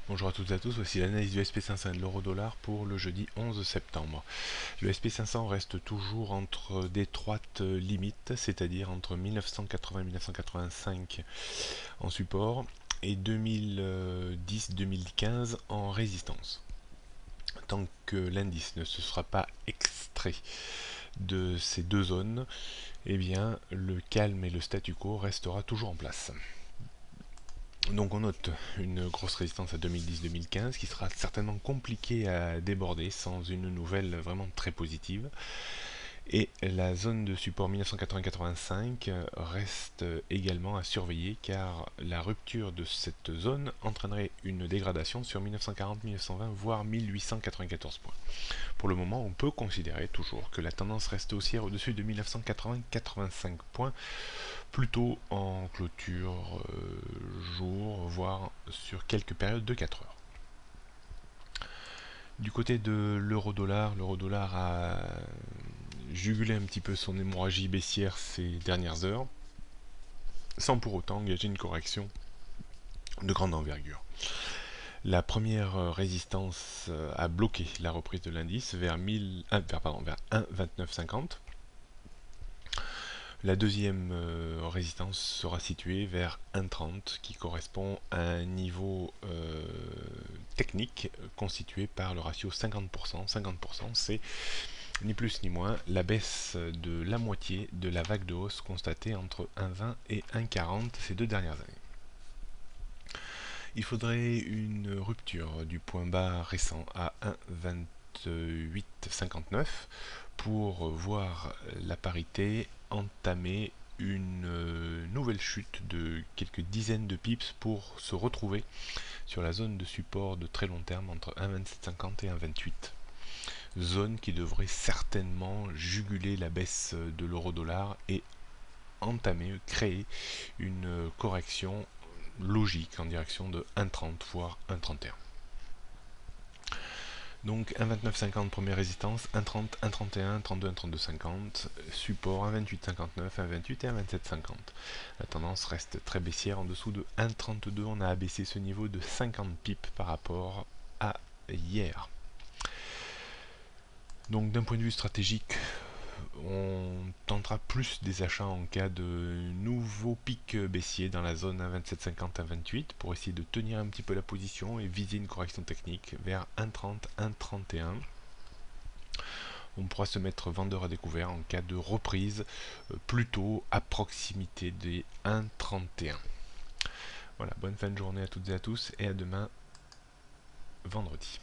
Bonjour à toutes et à tous, voici l'analyse du SP500 et de l'euro-dollar pour le jeudi 11 septembre. Le SP500 reste toujours entre d'étroites limites, c'est-à-dire entre 1980 et 1985 en support et 2010-2015 en résistance. Tant que l'indice ne se sera pas extrait de ces deux zones, eh bien le calme et le statu quo restera toujours en place. Donc on note une grosse résistance à 2010-2015 qui sera certainement compliquée à déborder sans une nouvelle vraiment très positive. Et la zone de support 1980-85 reste également à surveiller car la rupture de cette zone entraînerait une dégradation sur 1940-1920 voire 1894 points. Pour le moment, on peut considérer toujours que la tendance reste haussière au-dessus de 1980-85 points, plutôt en clôture jour, voire sur quelques périodes de 4 heures. Du côté de l'euro-dollar a jugulé un petit peu son hémorragie baissière ces dernières heures, sans pour autant engager une correction de grande envergure. La première résistance a bloqué la reprise de l'indice vers 1,2950. La deuxième résistance sera située vers 1,30 qui correspond à un niveau technique constitué par le ratio 50%. 50% c'est ni plus ni moins la baisse de la moitié de la vague de hausse constatée entre 1,20 et 1,40 ces deux dernières années. Il faudrait une rupture du point bas récent à 1,2859 pour voir la parité entamer une nouvelle chute de quelques dizaines de pips pour se retrouver sur la zone de support de très long terme entre 1,2750 et 1,28. Zone qui devrait certainement juguler la baisse de l'euro-dollar et entamer, créer une correction logique en direction de 1,30 voire 1,31. Donc 1,2950 première résistance, 1,30, 1,31, 1,32, 1,3250, support 1,2859, 1,28 et 1,2750. La tendance reste très baissière en dessous de 1,32, on a abaissé ce niveau de 50 pips par rapport à hier. Donc d'un point de vue stratégique, on tentera plus des achats en cas de nouveau pic baissier dans la zone 1,2750 à 28 pour essayer de tenir un petit peu la position et viser une correction technique vers 1,30, 1,31. On pourra se mettre vendeur à découvert en cas de reprise plutôt à proximité des 1,31. Voilà, bonne fin de journée à toutes et à tous et à demain vendredi.